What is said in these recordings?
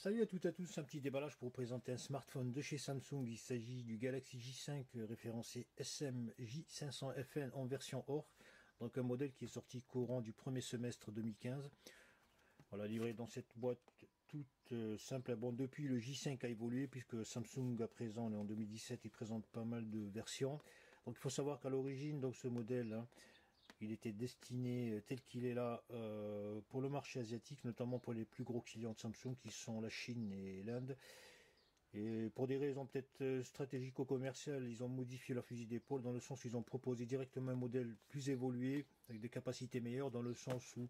Salut à toutes et à tous, un petit déballage pour vous présenter un smartphone de chez Samsung. Il s'agit du Galaxy J5 référencé SMJ500FN en version or. Donc un modèle qui est sorti courant du premier semestre 2015. Voilà, livré dans cette boîte toute simple. Bon, depuis le J5 a évolué puisque Samsung à présent, on est en 2017, il présente pas mal de versions. Donc il faut savoir qu'à l'origine, donc ce modèle, il était destiné tel qu'il est là pour le marché asiatique, notamment pour les plus gros clients de Samsung qui sont la Chine et l'Inde. Et pour des raisons peut-être stratégico-commerciales, ils ont modifié leur fusil d'épaule dans le sens où ils ont proposé directement un modèle plus évolué avec des capacités meilleures, dans le sens où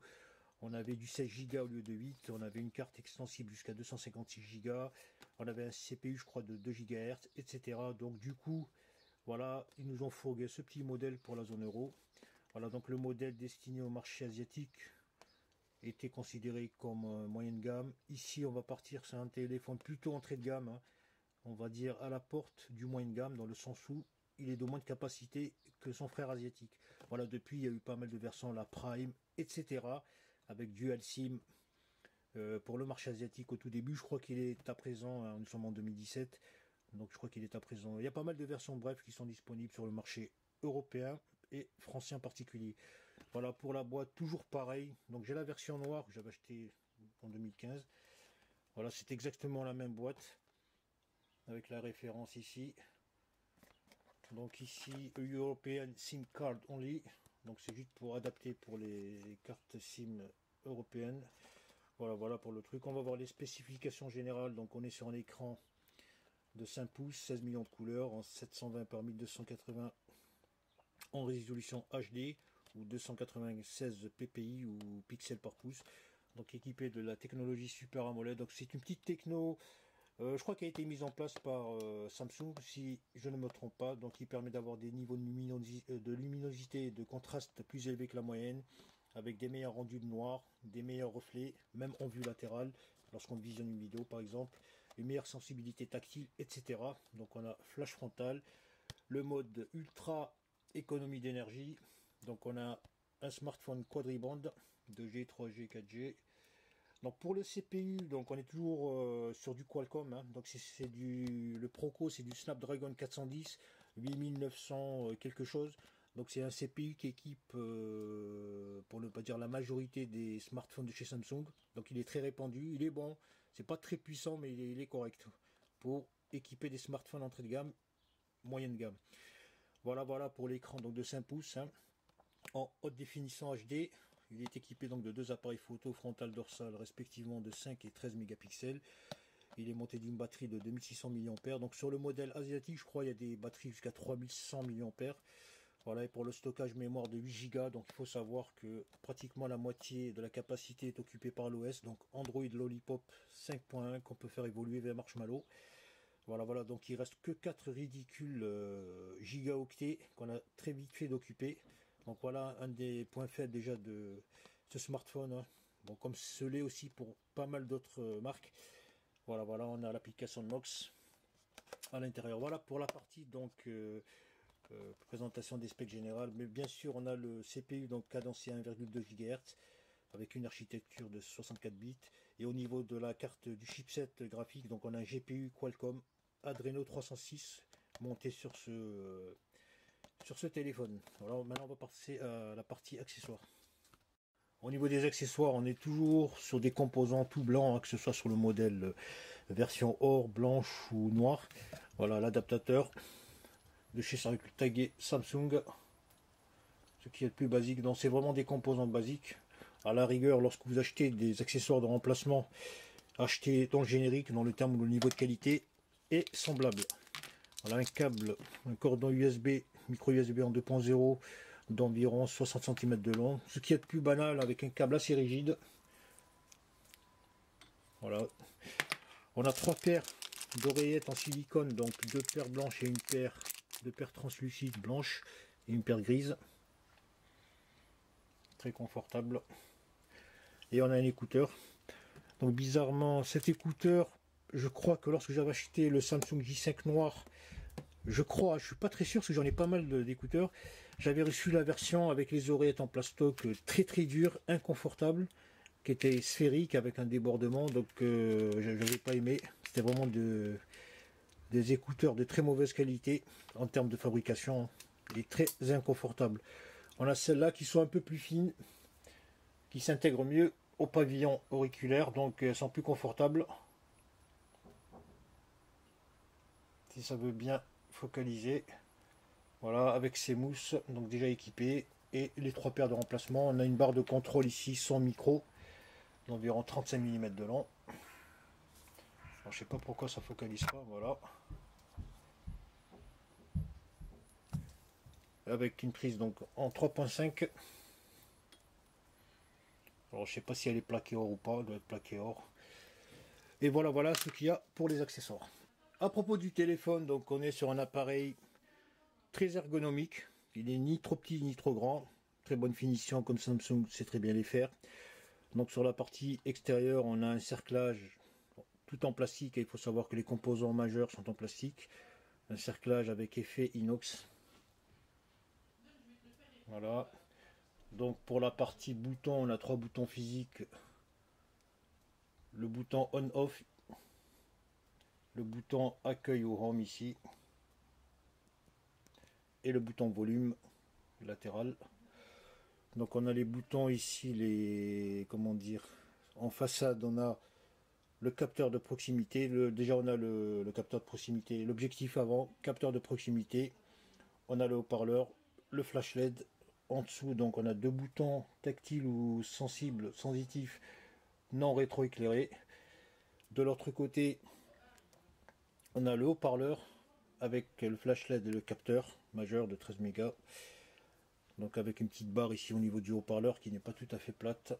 on avait du 16 Go au lieu de 8, on avait une carte extensible jusqu'à 256 Go, on avait un CPU je crois de 2 GHz, etc. Donc du coup, voilà, ils nous ont fourgué ce petit modèle pour la zone euro. Voilà, donc le modèle destiné au marché asiatique était considéré comme moyenne gamme. Ici, on va partir sur un téléphone plutôt entrée de gamme, hein. On va dire à la porte du moyenne gamme, dans le sens où il est de moins de capacité que son frère asiatique. Voilà, depuis, il y a eu pas mal de versions, la Prime, etc. Avec Dual SIM pour le marché asiatique au tout début. Je crois qu'il est à présent, hein, nous sommes en 2017, donc je crois qu'il est à présent. Il y a pas mal de versions, bref, qui sont disponibles sur le marché européen et français en particulier. Voilà pour la boîte, toujours pareil. Donc j'ai la version noire que j'avais acheté en 2015. Voilà, c'est exactement la même boîte avec la référence ici. Donc ici European SIM Card Only. Donc c'est juste pour adapter pour les cartes SIM européennes. Voilà pour le truc. On va voir les spécifications générales. Donc on est sur un écran de 5 pouces, 16 millions de couleurs en 720 par 1280 en résolution HD ou 296 ppi ou pixels par pouce. Donc équipé de la technologie Super AMOLED. Donc c'est une petite techno, je crois qu'elle a été mise en place par Samsung si je ne me trompe pas. Donc il permet d'avoir des niveaux de luminosité et de contraste plus élevés que la moyenne, avec des meilleurs rendus de noir, des meilleurs reflets, même en vue latérale, lorsqu'on visionne une vidéo par exemple, une meilleure sensibilité tactile, etc. Donc on a flash frontal, le mode ultra économie d'énergie. Donc on a un smartphone quadriband 2G, 3G, 4G. Donc pour le CPU, donc on est toujours sur du Qualcomm, hein. Donc c'est le Proco, c'est du Snapdragon 410 8900 quelque chose. Donc c'est un CPU qui équipe, pour ne pas dire la majorité des smartphones de chez Samsung. Donc il est très répandu, il est bon, c'est pas très puissant mais il est correct pour équiper des smartphones entrée de gamme, moyenne gamme. Voilà pour l'écran donc de 5 pouces, hein, en haute définition HD. Il est équipé donc de deux appareils photo frontal dorsal respectivement de 5 et 13 mégapixels. Il est monté d'une batterie de 2600 mAh. Donc sur le modèle asiatique, je crois il y a des batteries jusqu'à 3100 mAh. Voilà, et pour le stockage mémoire de 8 Go, donc il faut savoir que pratiquement la moitié de la capacité est occupée par l'OS, donc Android Lollipop 5.1 qu'on peut faire évoluer vers Marshmallow. Voilà, donc il reste que 4 ridicules gigaoctets qu'on a très vite fait d'occuper. Donc voilà un des points faibles déjà de ce smartphone, hein. Bon, comme ce l'est aussi pour pas mal d'autres marques. Voilà, on a l'application Nox à l'intérieur. Voilà pour la partie donc présentation des specs générales. Mais bien sûr, on a le CPU donc cadencé à 1,2 GHz avec une architecture de 64 bits. Et au niveau de la carte du chipset graphique, donc on a un GPU Qualcomm Adreno 306 monté sur ce téléphone. Alors maintenant on va passer à la partie accessoires. Au niveau des accessoires, on est toujours sur des composants tout blancs, hein, que ce soit sur le modèle version or, blanche ou noire. Voilà l'adaptateur de chez tagué Samsung, ce qui est le plus basique. Donc c'est vraiment des composants basiques. À la rigueur, lorsque vous achetez des accessoires de remplacement, achetez dans le générique, dans le terme où le niveau de qualité est semblable. Voilà un câble, un cordon USB, micro USB en 2.0 d'environ 60 cm de long, ce qui est plus banal avec un câble assez rigide. Voilà, on a 3 paires d'oreillettes en silicone, donc 2 paires blanches et une paire de paires translucides blanches et une paire grise, très confortable. Et on a un écouteur. Donc bizarrement cet écouteur, je crois que lorsque j'avais acheté le Samsung J5 noir, je suis pas très sûr parce que j'en ai pas mal d'écouteurs, j'avais reçu la version avec les oreillettes en plastoc très dures, inconfortables. qui était sphérique avec un débordement, donc je n'avais pas aimé. C'était vraiment des écouteurs de très mauvaise qualité en termes de fabrication et très inconfortables. On a celles-là qui sont un peu plus fines, qui s'intègrent mieux au pavillon auriculaire, donc elles sont plus confortables. Si ça veut bien focaliser, voilà, avec ces mousses, donc déjà équipées, et les 3 paires de remplacement. On a une barre de contrôle ici, sans micro, d'environ 35 mm de long. Alors, je sais pas pourquoi ça focalise pas, voilà. Avec une prise donc en 3.5. Alors je sais pas si elle est plaquée or ou pas, elle doit être plaquée or. Et voilà, voilà ce qu'il y a pour les accessoires. À propos du téléphone, donc on est sur un appareil très ergonomique. Il n'est ni trop petit ni trop grand. Très bonne finition comme Samsung sait très bien les faire. Donc sur la partie extérieure, on a un cerclage tout en plastique. Et il faut savoir que les composants majeurs sont en plastique. Un cerclage avec effet inox. Voilà. Donc pour la partie bouton, on a 3 boutons physiques. Le bouton on-off, le bouton accueil au home ici, et le bouton volume latéral. Donc on a les boutons ici, les comment dire, en façade on a le capteur de proximité. Déjà on a le capteur de proximité, l'objectif avant, capteur de proximité. On a le haut-parleur, le flash LED. En dessous donc on a 2 boutons tactiles ou sensibles, sensitifs, non rétroéclairés. De l'autre côté, on a le haut-parleur avec le flash LED et le capteur majeur de 13 mégas. Donc avec une petite barre ici au niveau du haut-parleur qui n'est pas tout à fait plate.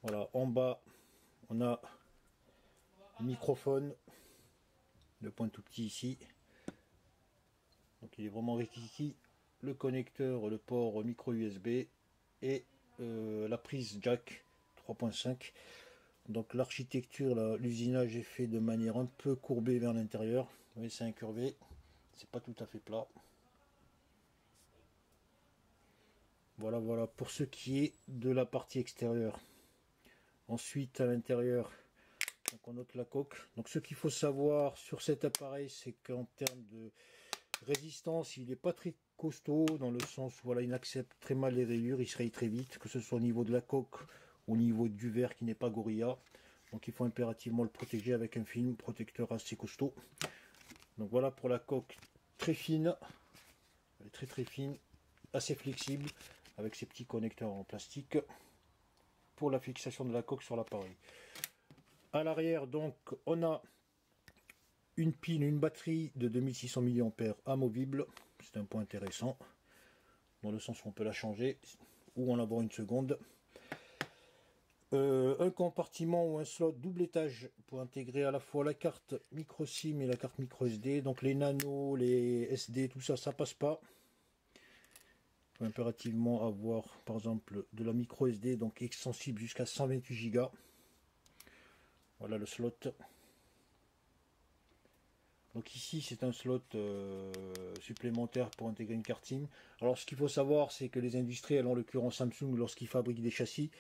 Voilà, en bas, on a le microphone, le point tout petit ici. Donc il est vraiment rikiki. Le connecteur, le port micro USB et la prise jack 3.5. Donc l'architecture, l'usinage est fait de manière un peu courbée vers l'intérieur. Vous voyez, c'est incurvé, c'est pas tout à fait plat. Voilà, voilà pour ce qui est de la partie extérieure. Ensuite, à l'intérieur, on note la coque. Donc ce qu'il faut savoir sur cet appareil, c'est qu'en termes de résistance, il n'est pas très costaud, dans le sens où voilà, il accepte très mal les rayures, il se raye très vite, que ce soit au niveau de la coque, au niveau du verre qui n'est pas Gorilla. Donc il faut impérativement le protéger avec un film protecteur assez costaud. Donc voilà pour la coque très fine, elle est très très fine, assez flexible, avec ces petits connecteurs en plastique pour la fixation de la coque sur l'appareil. À l'arrière, donc, on a une pile, une batterie de 2600 mAh amovible. C'est un point intéressant, dans le sens où on peut la changer ou en avoir une seconde. Un compartiment ou un slot double étage pour intégrer à la fois la carte micro SIM et la carte micro SD. Donc les nano, les SD, tout ça, ça passe pas. Il faut impérativement avoir par exemple de la micro SD, donc extensible jusqu'à 128 Go. Voilà le slot. Donc ici c'est un slot supplémentaire pour intégrer une carte SIM. Alors ce qu'il faut savoir, c'est que les industriels, en l'occurrence Samsung, lorsqu'ils fabriquent des châssis,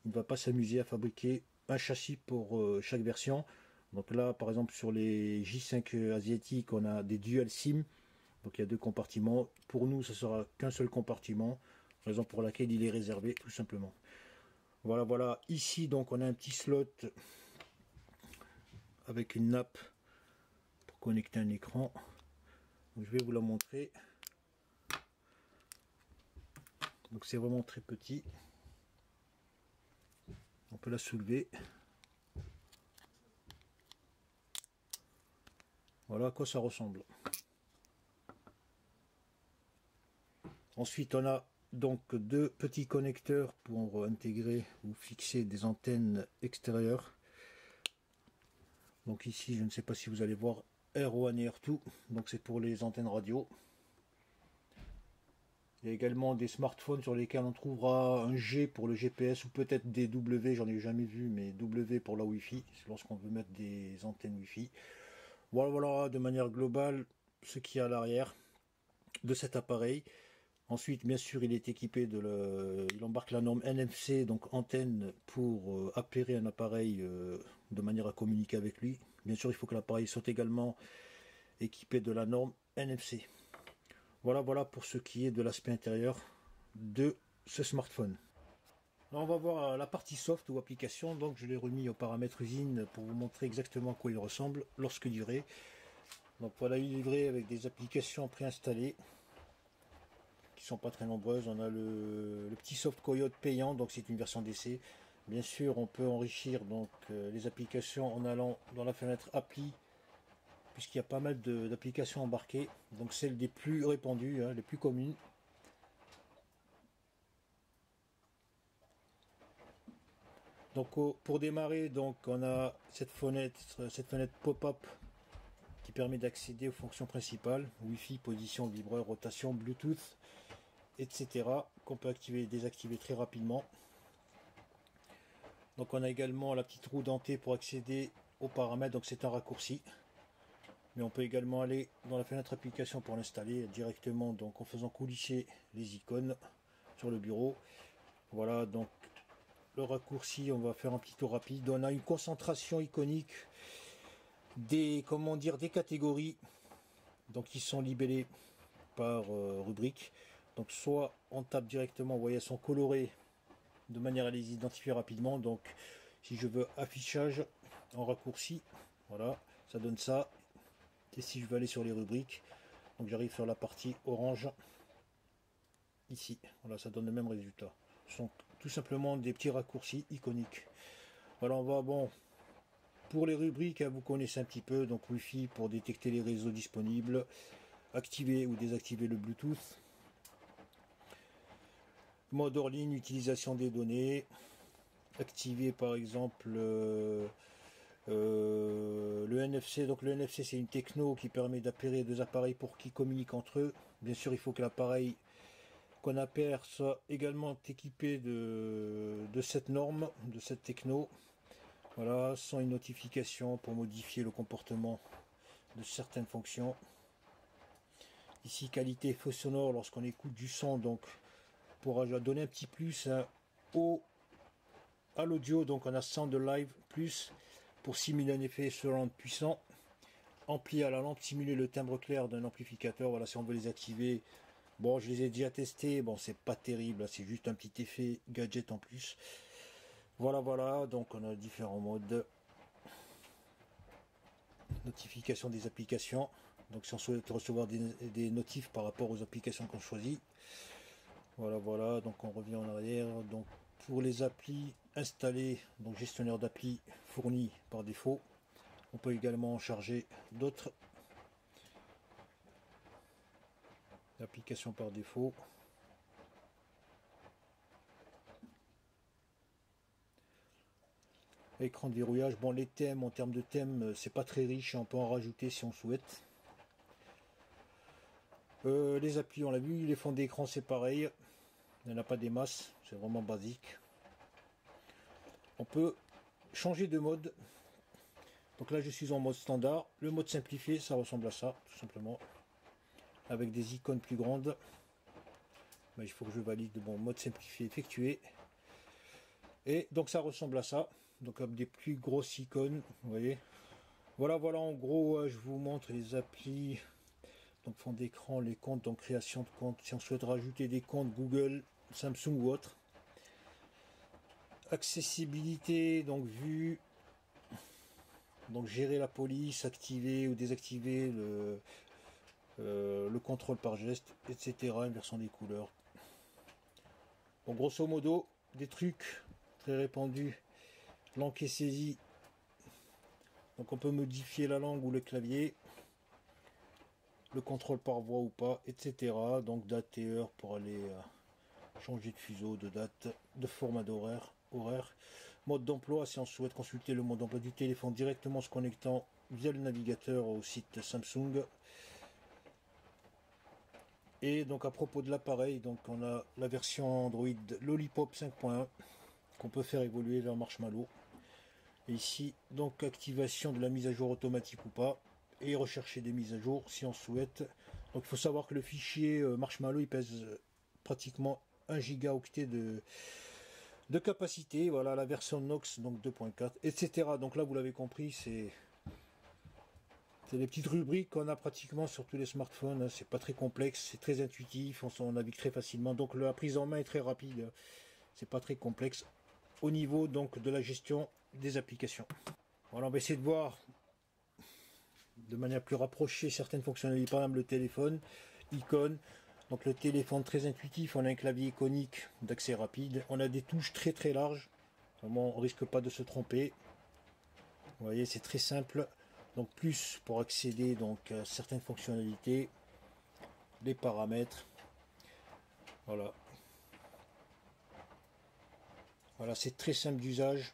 il ne va pas s'amuser à fabriquer un châssis pour chaque version. Donc là par exemple sur les J5 asiatiques, on a des dual SIM. Donc il y a 2 compartiments. Pour nous, ça sera qu'un seul compartiment, raison pour laquelle il est réservé tout simplement. Voilà, voilà. Ici donc on a un petit slot avec une nappe pour connecter un écran. Donc, je vais vous la montrer. Donc c'est vraiment très petit. On peut la soulever. Voilà à quoi ça ressemble. Ensuite, on a donc 2 petits connecteurs pour intégrer ou fixer des antennes extérieures. Donc ici, je ne sais pas si vous allez voir R1 et R2. Donc c'est pour les antennes radio. Il y a également des smartphones sur lesquels on trouvera un G pour le GPS ou peut-être des W, j'en ai jamais vu, mais W pour la Wi-Fi, c'est lorsqu'on veut mettre des antennes Wi-Fi. Voilà, voilà, de manière globale, ce qu'il y a à l'arrière de cet appareil. Ensuite, bien sûr, il est équipé il embarque la norme NFC, donc antenne pour appairer un appareil de manière à communiquer avec lui. Bien sûr, il faut que l'appareil soit également équipé de la norme NFC. Voilà pour ce qui est de l'aspect intérieur de ce smartphone. Là, on va voir la partie soft ou application. Donc, je l'ai remis aux paramètres usine pour vous montrer exactement à quoi il ressemble lorsque livré. Donc, voilà, il est livré avec des applications préinstallées qui sont pas très nombreuses. On a le petit Soft Coyote payant, donc c'est une version d'essai. Bien sûr, on peut enrichir donc les applications en allant dans la fenêtre appli, puisqu'il y a pas mal d'applications embarquées. Donc celles des plus répandues, les plus communes. Donc pour démarrer, donc on a cette fenêtre pop-up qui permet d'accéder aux fonctions principales, Wi-Fi, position, vibreur, rotation, Bluetooth, etc. qu'on peut activer et désactiver très rapidement. Donc on a également la petite roue dentée pour accéder aux paramètres, donc c'est un raccourci. Mais on peut également aller dans la fenêtre application pour l'installer directement, donc en faisant coulisser les icônes sur le bureau. Voilà, donc le raccourci, on va faire un petit tour rapide. On a une concentration iconique des catégories, donc qui sont libellées par rubrique. Donc soit on tape directement, vous voyez, elles sont colorées de manière à les identifier rapidement. Donc si je veux affichage en raccourci, voilà, ça donne ça. Et si je veux aller sur les rubriques, donc j'arrive sur la partie orange ici, voilà, ça donne le même résultat. Ce sont tout simplement des petits raccourcis iconiques. Voilà, on va, bon, pour les rubriques, vous connaissez un petit peu, donc Wi-Fi pour détecter les réseaux disponibles, activer ou désactiver le Bluetooth, mode hors ligne, utilisation des données, activer par exemple le NFC. Donc le NFC, c'est une techno qui permet d'appairer deux appareils pour qu'ils communiquent entre eux. Bien sûr, il faut que l'appareil qu'on appaire soit également équipé de cette norme, de cette techno. Voilà, sans une notification pour modifier le comportement de certaines fonctions. Ici, qualité faux sonore lorsqu'on écoute du son, donc pour donner un petit plus à l'audio. Donc on a Sound Live plus pour simuler un effet surround puissant. Ampli à la lampe, simuler le timbre clair d'un amplificateur. Voilà, si on veut les activer. Bon, je les ai déjà testés. Bon, c'est pas terrible. C'est juste un petit effet gadget en plus. Voilà. Donc on a différents modes. Notification des applications. Donc si on souhaite recevoir des notifs par rapport aux applications qu'on choisit. Voilà. Donc on revient en arrière. Donc pour les applis installés, donc gestionnaire d'appli fourni par défaut. On peut également en charger d'autres applications par défaut. Écran de verrouillage. Bon, les thèmes, en termes de thèmes, c'est pas très riche, on peut en rajouter si on souhaite. Les applis, on l'a vu, les fonds d'écran, c'est pareil. Il n'y en a pas des masses, c'est vraiment basique. On peut changer de mode. Donc là, je suis en mode standard. Le mode simplifié, ça ressemble à ça, tout simplement. Avec des icônes plus grandes. Mais il faut que je valide mon mode simplifié effectué. Et donc ça ressemble à ça. Donc avec des plus grosses icônes, vous voyez. Voilà, en gros, je vous montre les applis. Donc fond d'écran, les comptes, donc création de comptes. Si on souhaite rajouter des comptes Google, Samsung ou autre. Accessibilité, donc vue. Donc gérer la police, activer ou désactiver le contrôle par geste, etc. Inversion des couleurs. Bon, grosso modo, des trucs très répandus. Langue est saisie. Donc on peut modifier la langue ou le clavier. Le contrôle par voix ou pas, etc. Donc date et heure pour aller changer de fuseau, de date, de format horaire. Mode d'emploi, si on souhaite consulter le mode d'emploi du téléphone directement en se connectant via le navigateur au site Samsung. Et donc à propos de l'appareil, donc on a la version Android Lollipop 5.1 qu'on peut faire évoluer vers Marshmallow. Et ici, donc activation de la mise à jour automatique ou pas. Et rechercher des mises à jour si on souhaite. Donc il faut savoir que le fichier Marshmallow il pèse pratiquement 1 gigaoctet de capacité. Voilà la version Nox, donc 2.4, etc. Donc là, vous l'avez compris, c'est les petites rubriques qu'on a pratiquement sur tous les smartphones. C'est pas très complexe, c'est très intuitif, on navigue très facilement. Donc la prise en main est très rapide, c'est pas très complexe au niveau donc de la gestion des applications. Voilà, on va essayer de voir de manière plus rapprochée certaines fonctionnalités. Par exemple, le téléphone, icône. Donc le téléphone très intuitif, on a un clavier iconique d'accès rapide, on a des touches très très larges, vraiment on risque pas de se tromper. Vous voyez, c'est très simple. Donc plus pour accéder donc à certaines fonctionnalités, les paramètres. Voilà. Voilà, c'est très simple d'usage.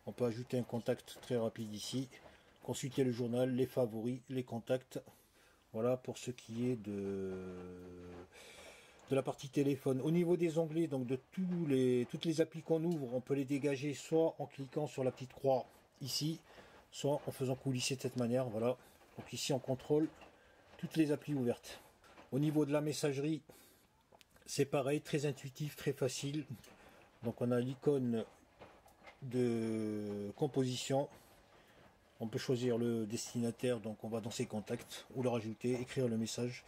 On peut ajouter un contact très rapide ici, consulter le journal, les favoris, les contacts. Voilà pour ce qui est de la partie téléphone. Au niveau des onglets, donc de toutes les applis qu'on ouvre, on peut les dégager soit en cliquant sur la petite croix ici, soit en faisant coulisser de cette manière. Voilà. Donc ici on contrôle toutes les applis ouvertes. Au niveau de la messagerie, c'est pareil, très intuitif, très facile. Donc on a l'icône de composition. On peut choisir le destinataire, donc on va dans ses contacts ou le rajouter, écrire le message.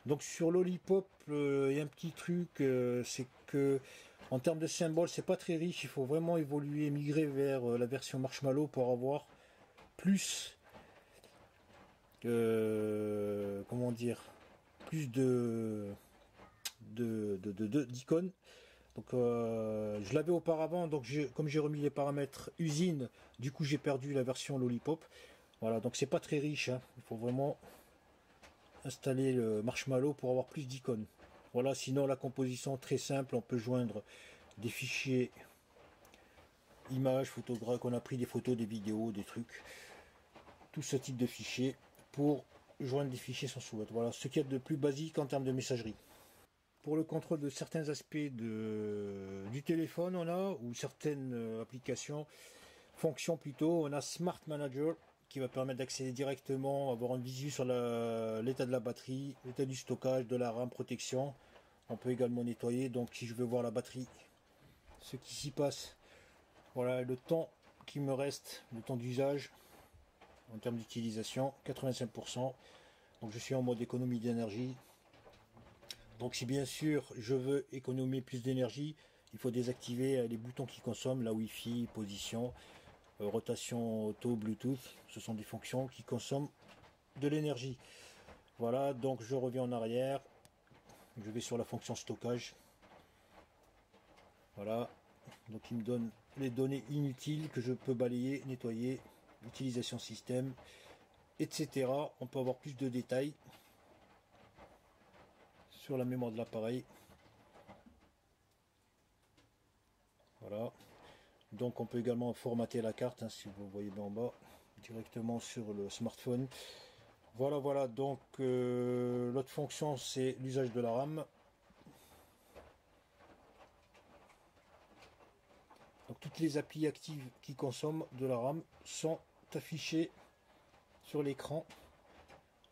Donc sur Lollipop, il y a un petit truc, c'est que en termes de symboles, c'est pas très riche. Il faut vraiment évoluer, migrer vers la version Marshmallow pour avoir plus, comment dire, plus d'icônes. Donc je l'avais auparavant, donc comme j'ai remis les paramètres usine, du coup j'ai perdu la version Lollipop. Voilà, donc c'est pas très riche, hein. Il faut vraiment installer le Marshmallow pour avoir plus d'icônes. Voilà, sinon la composition très simple, on peut joindre des fichiers images, photographes, qu'on a pris des photos, des vidéos, des trucs, tout ce type de fichiers pour joindre des fichiers sans souhait. Voilà ce qu'il y a de plus basique en termes de messagerie. Pour le contrôle de certains aspects du téléphone, on a, ou certaines applications, fonctions plutôt, on a Smart Manager qui va permettre d'accéder directement, avoir un visu sur l'état de la batterie, l'état du stockage, de la RAM, protection. On peut également nettoyer, donc si je veux voir la batterie, ce qui s'y passe, voilà le temps qui me reste, le temps d'usage en termes d'utilisation, 85%. Donc je suis en mode économie d'énergie. Donc si bien sûr je veux économiser plus d'énergie, il faut désactiver les boutons qui consomment, la Wi-Fi, position, rotation auto, Bluetooth. Ce sont des fonctions qui consomment de l'énergie. Voilà, donc je reviens en arrière, je vais sur la fonction stockage. Voilà, donc il me donne les données inutiles que je peux balayer, nettoyer, utilisation système, etc. On peut avoir plus de détails sur la mémoire de l'appareil. Voilà, donc on peut également formater la carte, hein, si vous voyez bien en bas, directement sur le smartphone. Voilà, donc l'autre fonction c'est l'usage de la RAM. Donc toutes les applis actives qui consomment de la RAM sont affichées sur l'écran.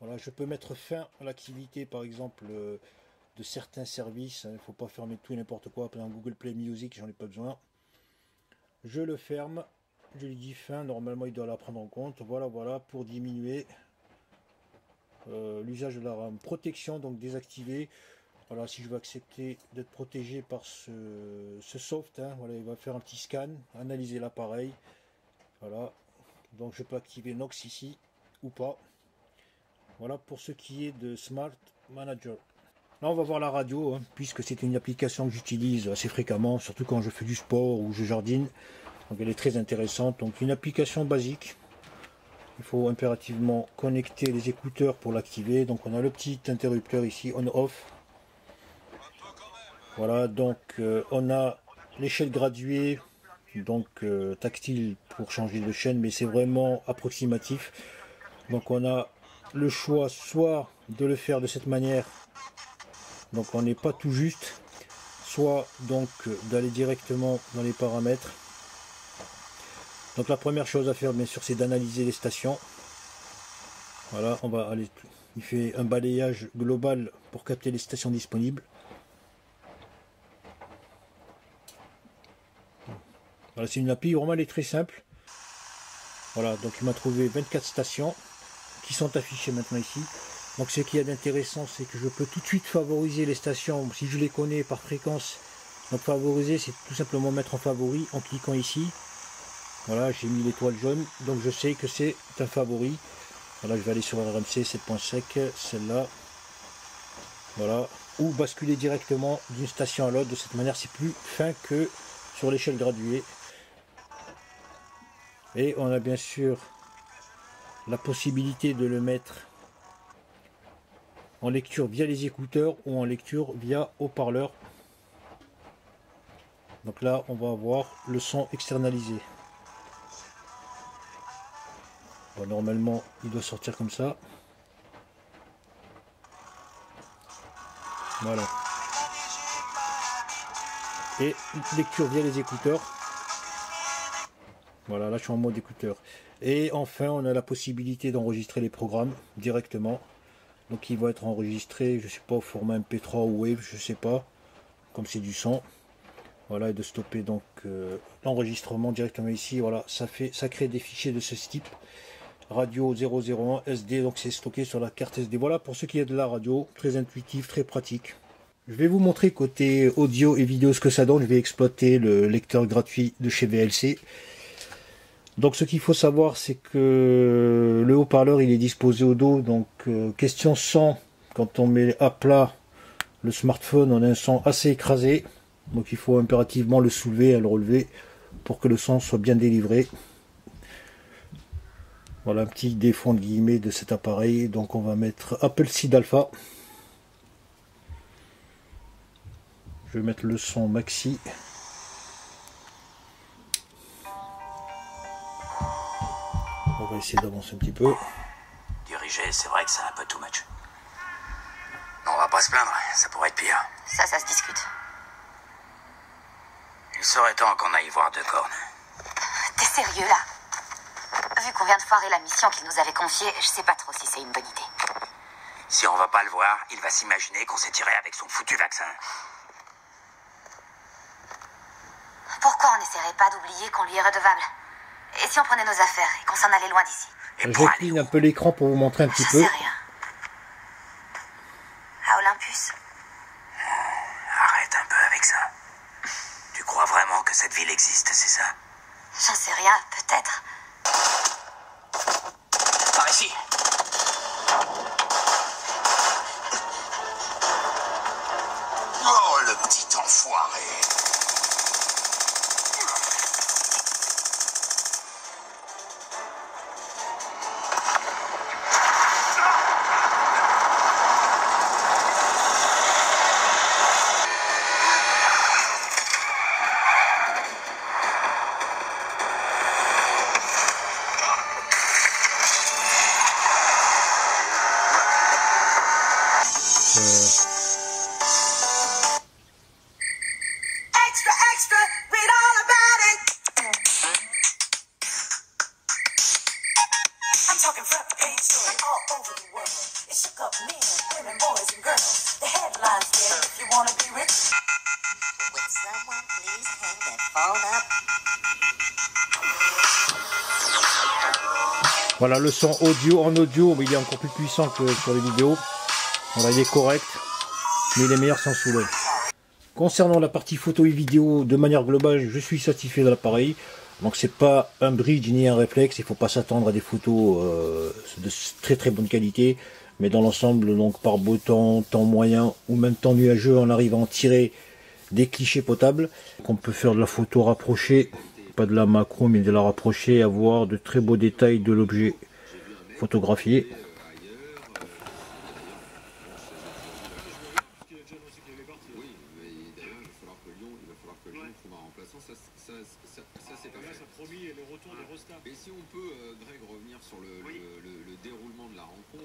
Voilà, je peux mettre fin à l'activité par exemple de certains services. Il ne faut pas fermer tout et n'importe quoi. Par exemple Google Play Music, j'en ai pas besoin. Je le ferme, je lui dis fin. Normalement il doit la prendre en compte. Voilà pour diminuer l'usage de la RAM. Protection, donc désactiver. Voilà, si je veux accepter d'être protégé par ce soft, hein, voilà, il va faire un petit scan, analyser l'appareil. Voilà, donc je peux activer Nox ici ou pas. Voilà pour ce qui est de Smart Manager. Là on va voir la radio, hein, puisque c'est une application que j'utilise assez fréquemment, surtout quand je fais du sport ou je jardine. Donc elle est très intéressante. Donc une application basique. Il faut impérativement connecter les écouteurs pour l'activer. Donc on a le petit interrupteur ici, on-off. Voilà, donc on a l'échelle graduée, donc tactile pour changer de chaîne, mais c'est vraiment approximatif. Donc on a le choix soit de le faire de cette manière, donc on n'est pas tout juste, soit donc d'aller directement dans les paramètres. Donc la première chose à faire bien sûr c'est d'analyser les stations. Voilà, on va aller, il fait un balayage global pour capter les stations disponibles. Voilà, c'est une appli, vraiment elle est très simple. Voilà, donc il m'a trouvé 24 stations qui sont affichées maintenant ici. Donc ce qu'il y a d'intéressant, c'est que je peux tout de suite favoriser les stations si je les connais par fréquence. Donc favoriser, c'est tout simplement mettre en favori en cliquant ici. Voilà, j'ai mis l'étoile jaune, donc je sais que c'est un favori. Voilà, je vais aller sur RMC 7.5, celle-là. Voilà, ou basculer directement d'une station à l'autre. De cette manière, c'est plus fin que sur l'échelle graduée. Et on a bien sûr la possibilité de le mettre en lecture via les écouteurs ou en lecture via haut-parleur. Donc là, on va avoir le son externalisé. Bon, normalement, il doit sortir comme ça. Voilà. Et lecture via les écouteurs. Voilà, là je suis en mode écouteur. Et enfin, on a la possibilité d'enregistrer les programmes directement. Donc il va être enregistré, je sais pas, au format MP3 ou Wave, je sais pas, comme c'est du son. Voilà, et de stopper donc l'enregistrement directement ici. Voilà, ça crée des fichiers de ce type. Radio 001 SD, donc c'est stocké sur la carte SD. Voilà pour ce qui est de la radio, très intuitif, très pratique. Je vais vous montrer côté audio et vidéo ce que ça donne. Je vais exploiter le lecteur gratuit de chez VLC. Donc ce qu'il faut savoir, c'est que le haut-parleur il est disposé au dos. Donc question son, quand on met à plat le smartphone, on a un son assez écrasé. Donc il faut impérativement le soulever et le relever pour que le son soit bien délivré. Voilà un petit défaut de guillemets de cet appareil. Donc on va mettre Appleseed Alpha. Je vais mettre le son maxi. On va essayer d'avancer un petit peu. Diriger, c'est vrai que c'est un peu too much. On va pas se plaindre, ça pourrait être pire. Ça se discute. Il serait temps qu'on aille voir De Corne. T'es sérieux là? Vu qu'on vient de foirer la mission qu'il nous avait confiée, je sais pas trop si c'est une bonne idée. Si on va pas le voir, il va s'imaginer qu'on s'est tiré avec son foutu vaccin. Pourquoi on n'essaierait pas d'oublier qu'on lui est redevable? Et si on prenait nos affaires et qu'on s'en allait loin d'ici? J'incline un peu l'écran pour vous montrer un petit peu. J'en sais rien. À Olympus? Arrête un peu avec ça. Tu crois vraiment que cette ville existe, c'est ça? J'en sais rien, peut-être. Par ici. Oh, le petit enfoiré. Voilà le son audio. En audio, il est encore plus puissant que sur les vidéos. Voilà, il est correct, mais il est meilleur sans sous-l'œil. Concernant la partie photo et vidéo, de manière globale, je suis satisfait de l'appareil. Donc c'est pas un bridge ni un réflexe, il faut pas s'attendre à des photos de très très bonne qualité. Mais dans l'ensemble, donc par beau temps, temps moyen ou même temps nuageux, on arrive à en tirer des clichés potables. Donc on peut faire de la photo rapprochée, pas de la macro mais de la rapprochée, avoir de très beaux détails de l'objet photographié.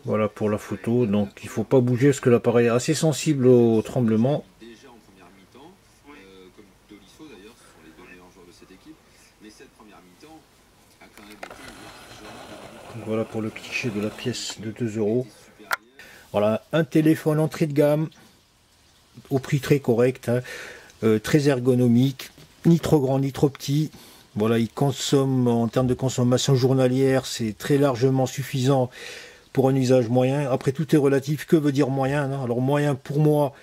Voilà pour la photo, donc il faut pas bouger parce que l'appareil est assez sensible au tremblement. Voilà pour le cliché de la pièce de 2 €. Voilà, un téléphone entrée de gamme, au prix très correct, hein, très ergonomique, ni trop grand ni trop petit. Voilà, il consomme, en termes de consommation journalière, c'est très largement suffisant pour un usage moyen. Après, tout est relatif. Que veut dire moyen, hein? Alors, moyen, pour moi,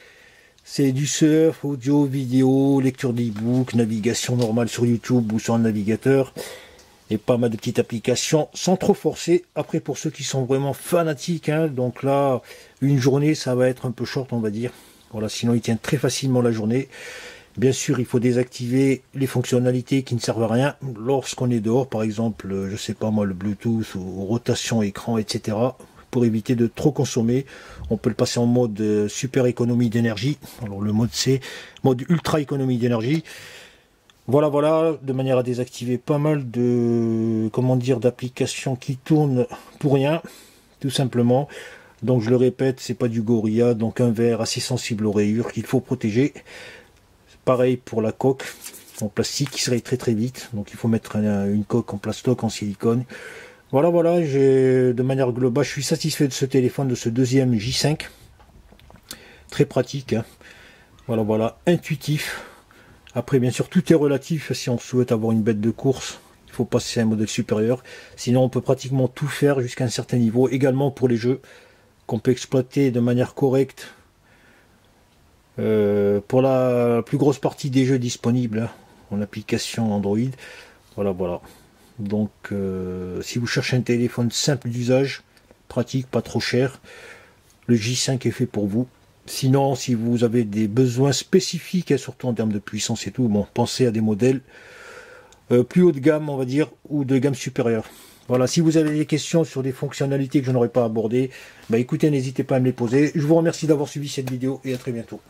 c'est du surf, audio, vidéo, lecture d'e-book, navigation normale sur YouTube ou sur un navigateur. Et pas mal de petites applications sans trop forcer. Après, pour ceux qui sont vraiment fanatiques, hein, donc là, une journée, ça va être un peu short, on va dire. Voilà, sinon, il tient très facilement la journée. Bien sûr, il faut désactiver les fonctionnalités qui ne servent à rien lorsqu'on est dehors, par exemple, je sais pas moi, le Bluetooth ou rotation écran, etc. Pour éviter de trop consommer. On peut le passer en mode super économie d'énergie. Alors le mode C, mode ultra économie d'énergie. Voilà, de manière à désactiver pas mal de, comment dire, d'applications qui tournent pour rien, tout simplement. Donc je le répète, c'est pas du Gorilla, donc un verre assez sensible aux rayures qu'il faut protéger. Pareil pour la coque en plastique qui se raye très vite, donc il faut mettre une coque en plastoc, en silicone. Voilà, de manière globale, je suis satisfait de ce téléphone, de ce deuxième J5. Très pratique, hein. Voilà, intuitif. Après, bien sûr, tout est relatif. Si on souhaite avoir une bête de course, il faut passer à un modèle supérieur. Sinon, on peut pratiquement tout faire jusqu'à un certain niveau. Également pour les jeux, qu'on peut exploiter de manière correcte. Pour la plus grosse partie des jeux disponibles, hein, en application Android. Voilà. Donc, si vous cherchez un téléphone simple d'usage, pratique, pas trop cher, le J5 est fait pour vous. Sinon, si vous avez des besoins spécifiques, et surtout en termes de puissance et tout, bon, pensez à des modèles plus haut de gamme, on va dire, ou de gamme supérieure. Voilà, si vous avez des questions sur des fonctionnalités que je n'aurais pas abordées, écoutez, n'hésitez pas à me les poser. Je vous remercie d'avoir suivi cette vidéo et à très bientôt.